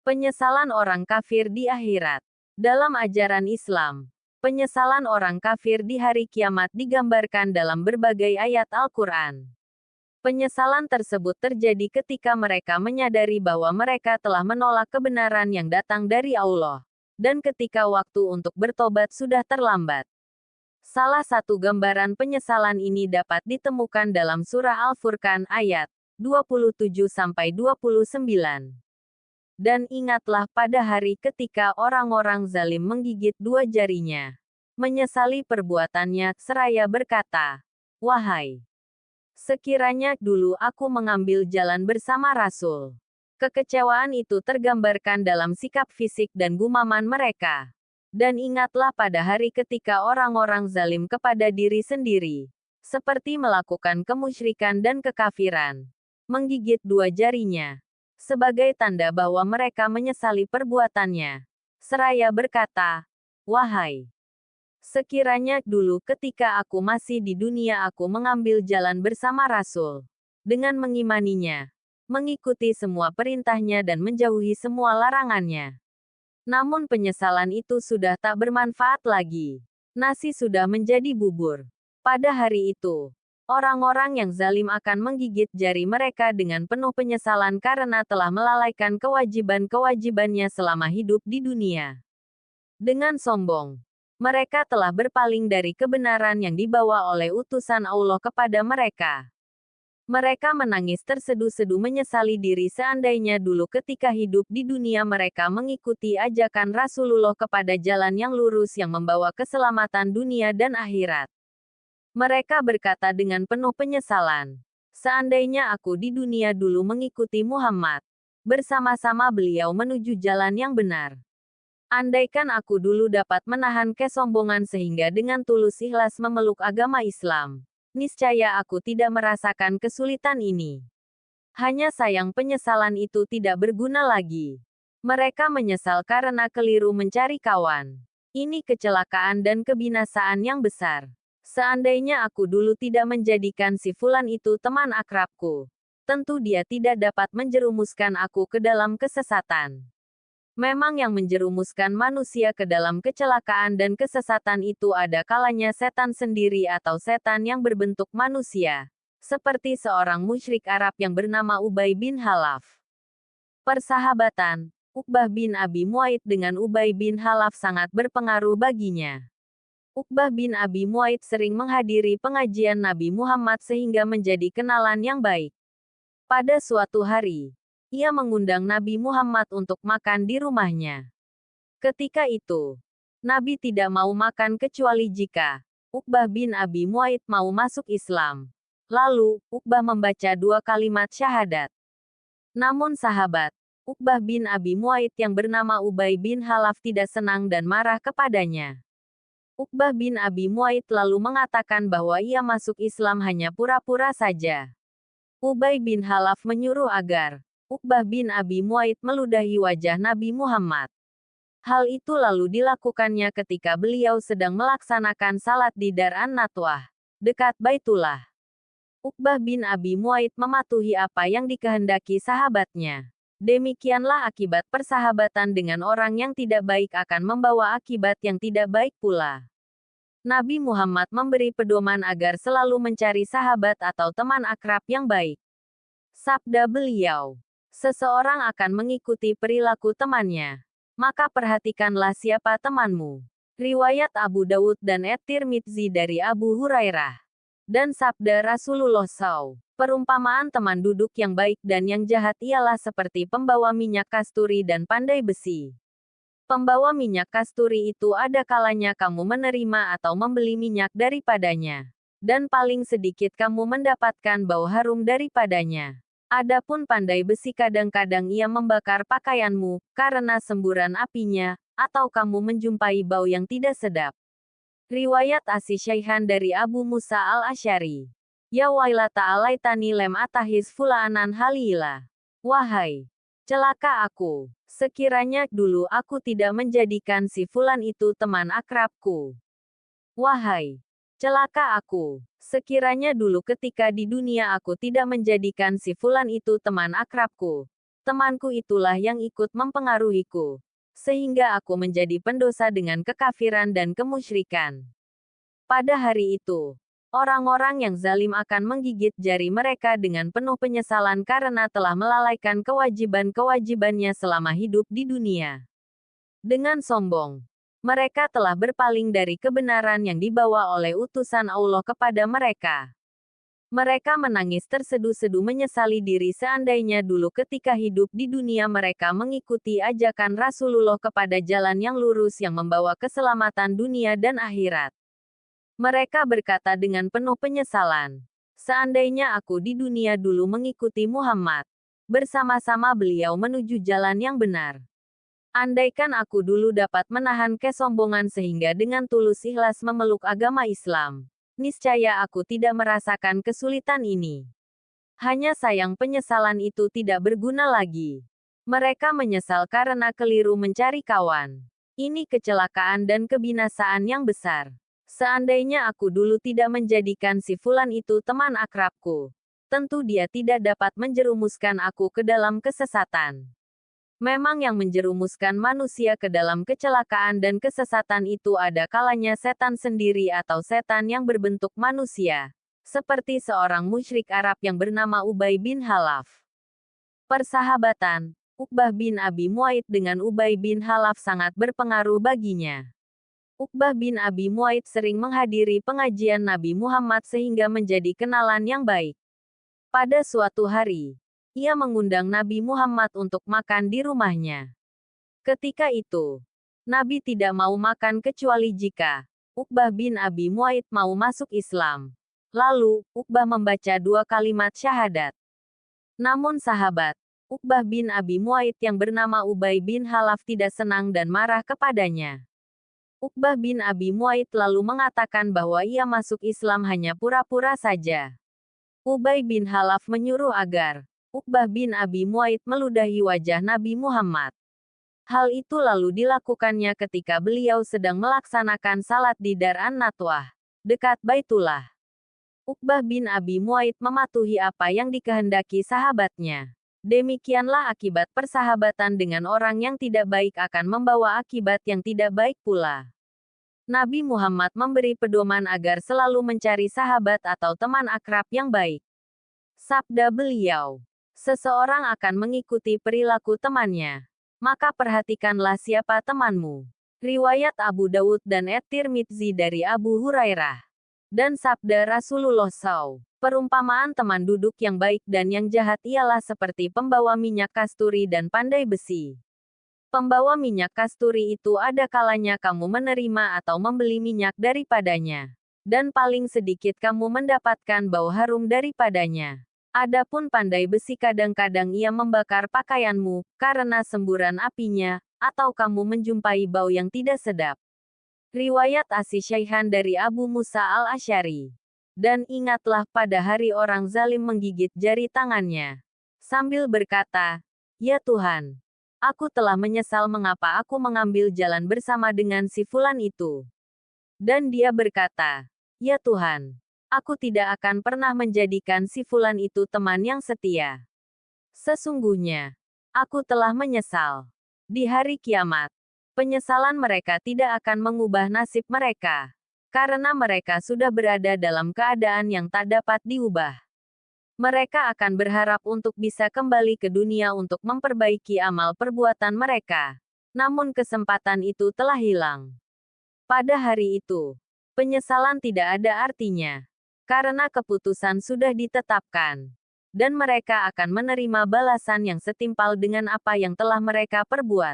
Penyesalan orang kafir di akhirat. Dalam ajaran Islam, penyesalan orang kafir di hari kiamat digambarkan dalam berbagai ayat Al-Quran. Penyesalan tersebut terjadi ketika mereka menyadari bahwa mereka telah menolak kebenaran yang datang dari Allah, dan ketika waktu untuk bertobat sudah terlambat. Salah satu gambaran penyesalan ini dapat ditemukan dalam surah Al-Furqan ayat 27-29. Dan ingatlah pada hari ketika orang-orang zalim menggigit dua jarinya, menyesali perbuatannya, seraya berkata, "Wahai, sekiranya dulu aku mengambil jalan bersama Rasul." Kekecewaan itu tergambarkan dalam sikap fisik dan gumaman mereka. Dan ingatlah pada hari ketika orang-orang zalim kepada diri sendiri, seperti melakukan kemusyrikan dan kekafiran, menggigit dua jarinya, sebagai tanda bahwa mereka menyesali perbuatannya, seraya berkata, "Wahai, sekiranya dulu ketika aku masih di dunia aku mengambil jalan bersama Rasul, dengan mengimaninya, mengikuti semua perintahnya dan menjauhi semua larangannya. Namun penyesalan itu sudah tak bermanfaat lagi. Nasi sudah menjadi bubur. Pada hari itu, orang-orang yang zalim akan menggigit jari mereka dengan penuh penyesalan karena telah melalaikan kewajiban-kewajibannya selama hidup di dunia. Dengan sombong, mereka telah berpaling dari kebenaran yang dibawa oleh utusan Allah kepada mereka. Mereka menangis terseduh-seduh menyesali diri seandainya dulu ketika hidup di dunia mereka mengikuti ajakan Rasulullah kepada jalan yang lurus yang membawa keselamatan dunia dan akhirat. Mereka berkata dengan penuh penyesalan, "Seandainya aku di dunia dulu mengikuti Muhammad, bersama-sama beliau menuju jalan yang benar. Andaikan aku dulu dapat menahan kesombongan sehingga dengan tulus ikhlas memeluk agama Islam, niscaya aku tidak merasakan kesulitan ini." Hanya sayang penyesalan itu tidak berguna lagi. Mereka menyesal karena keliru mencari kawan. Ini kecelakaan dan kebinasaan yang besar. Seandainya aku dulu tidak menjadikan si fulan itu teman akrabku, tentu dia tidak dapat menjerumuskan aku ke dalam kesesatan. Memang yang menjerumuskan manusia ke dalam kecelakaan dan kesesatan itu ada kalanya setan sendiri atau setan yang berbentuk manusia, seperti seorang musyrik Arab yang bernama Ubay bin Khalaf. Persahabatan Uqbah bin Abi Mu'aid dengan Ubay bin Khalaf sangat berpengaruh baginya. Uqbah bin Abi Mu'aid sering menghadiri pengajian Nabi Muhammad sehingga menjadi kenalan yang baik. Pada suatu hari, ia mengundang Nabi Muhammad untuk makan di rumahnya. Ketika itu, Nabi tidak mau makan kecuali jika Uqbah bin Abi Mu'aid mau masuk Islam. Lalu, Uqbah membaca dua kalimat syahadat. Namun sahabat Uqbah bin Abi Mu'aid yang bernama Ubay bin Khalaf tidak senang dan marah kepadanya. Uqbah bin Abi Mu'aid lalu mengatakan bahwa ia masuk Islam hanya pura-pura saja. Ubay bin Khalaf menyuruh agar Uqbah bin Abi Mu'aid meludahi wajah Nabi Muhammad. Hal itu lalu dilakukannya ketika beliau sedang melaksanakan salat di Dar an-Natwah, dekat Baitullah. Uqbah bin Abi Mu'aid mematuhi apa yang dikehendaki sahabatnya. Demikianlah akibat persahabatan dengan orang yang tidak baik akan membawa akibat yang tidak baik pula. Nabi Muhammad memberi pedoman agar selalu mencari sahabat atau teman akrab yang baik. Sabda beliau, "Seseorang akan mengikuti perilaku temannya. Maka perhatikanlah siapa temanmu." Riwayat Abu Dawud dan At-Tirmidzi dari Abu Hurairah. Dan sabda Rasulullah SAW, "Perumpamaan teman duduk yang baik dan yang jahat ialah seperti pembawa minyak kasturi dan pandai besi. Pembawa minyak kasturi itu ada kalanya kamu menerima atau membeli minyak daripadanya, dan paling sedikit kamu mendapatkan bau harum daripadanya. Adapun pandai besi kadang-kadang ia membakar pakaianmu, karena semburan apinya, atau kamu menjumpai bau yang tidak sedap." Riwayat As-Syaikhan dari Abu Musa al-Asy'ari. "Ya wailata alaitani lem atahis fulanan halila." Wahai, celaka aku, sekiranya dulu aku tidak menjadikan si fulan itu teman akrabku. Wahai, celaka aku, sekiranya dulu ketika di dunia aku tidak menjadikan si fulan itu teman akrabku. Temanku itulah yang ikut mempengaruhiku, sehingga aku menjadi pendosa dengan kekafiran dan kemusyrikan. Pada hari itu, orang-orang yang zalim akan menggigit jari mereka dengan penuh penyesalan karena telah melalaikan kewajiban-kewajibannya selama hidup di dunia. Dengan sombong, mereka telah berpaling dari kebenaran yang dibawa oleh utusan Allah kepada mereka. Mereka menangis tersedu-sedu menyesali diri seandainya dulu ketika hidup di dunia mereka mengikuti ajakan Rasulullah kepada jalan yang lurus yang membawa keselamatan dunia dan akhirat. Mereka berkata dengan penuh penyesalan, seandainya aku di dunia dulu mengikuti Muhammad, bersama-sama beliau menuju jalan yang benar. Andaikan aku dulu dapat menahan kesombongan sehingga dengan tulus ikhlas memeluk agama Islam, niscaya aku tidak merasakan kesulitan ini. Hanya sayang penyesalan itu tidak berguna lagi. Mereka menyesal karena keliru mencari kawan. Ini kecelakaan dan kebinasaan yang besar. Seandainya aku dulu tidak menjadikan si Fulan itu teman akrabku, tentu dia tidak dapat menjerumuskan aku ke dalam kesesatan. Memang yang menjerumuskan manusia ke dalam kecelakaan dan kesesatan itu ada kalanya setan sendiri atau setan yang berbentuk manusia, seperti seorang musyrik Arab yang bernama Ubay bin Khalaf. Persahabatan Uqbah bin Abi Mu'aid dengan Ubay bin Khalaf sangat berpengaruh baginya. Uqbah bin Abi Mu'aid sering menghadiri pengajian Nabi Muhammad sehingga menjadi kenalan yang baik. Pada suatu hari, ia mengundang Nabi Muhammad untuk makan di rumahnya. Ketika itu, Nabi tidak mau makan kecuali jika Uqbah bin Abi Mu'aid mau masuk Islam. Lalu, Uqbah membaca 2 kalimat syahadat. Namun sahabat, Uqbah bin Abi Mu'aid yang bernama Ubay bin Khalaf tidak senang dan marah kepadanya. Uqbah bin Abi Mu'aid lalu mengatakan bahwa ia masuk Islam hanya pura-pura saja. Ubay bin Khalaf menyuruh agar Uqbah bin Abi Mu'aid meludahi wajah Nabi Muhammad. Hal itu lalu dilakukannya ketika beliau sedang melaksanakan salat di Dar an-Natwah, dekat Baitullah. Uqbah bin Abi Mu'aid mematuhi apa yang dikehendaki sahabatnya. Demikianlah akibat persahabatan dengan orang yang tidak baik akan membawa akibat yang tidak baik pula. Nabi Muhammad memberi pedoman agar selalu mencari sahabat atau teman akrab yang baik. Sabda beliau, seseorang akan mengikuti perilaku temannya. Maka perhatikanlah siapa temanmu. Riwayat Abu Dawud dan At-Tirmidzi dari Abu Hurairah. Dan sabda Rasulullah SAW, perumpamaan teman duduk yang baik dan yang jahat ialah seperti pembawa minyak kasturi dan pandai besi. Pembawa minyak kasturi itu ada kalanya kamu menerima atau membeli minyak daripadanya. Dan paling sedikit kamu mendapatkan bau harum daripadanya. Adapun pandai besi kadang-kadang ia membakar pakaianmu, karena semburan apinya, atau kamu menjumpai bau yang tidak sedap. Riwayat As-Syaikhan dari Abu Musa al-Asy'ari. Dan ingatlah pada hari orang zalim menggigit jari tangannya, sambil berkata, "Ya Tuhan, aku telah menyesal mengapa aku mengambil jalan bersama dengan si Fulan itu." Dan dia berkata, "Ya Tuhan, aku tidak akan pernah menjadikan si Fulan itu teman yang setia. Sesungguhnya, aku telah menyesal. Di hari kiamat, penyesalan mereka tidak akan mengubah nasib mereka. Karena mereka sudah berada dalam keadaan yang tak dapat diubah. Mereka akan berharap untuk bisa kembali ke dunia untuk memperbaiki amal perbuatan mereka. Namun kesempatan itu telah hilang. Pada hari itu, penyesalan tidak ada artinya. Karena keputusan sudah ditetapkan. Dan mereka akan menerima balasan yang setimpal dengan apa yang telah mereka perbuat.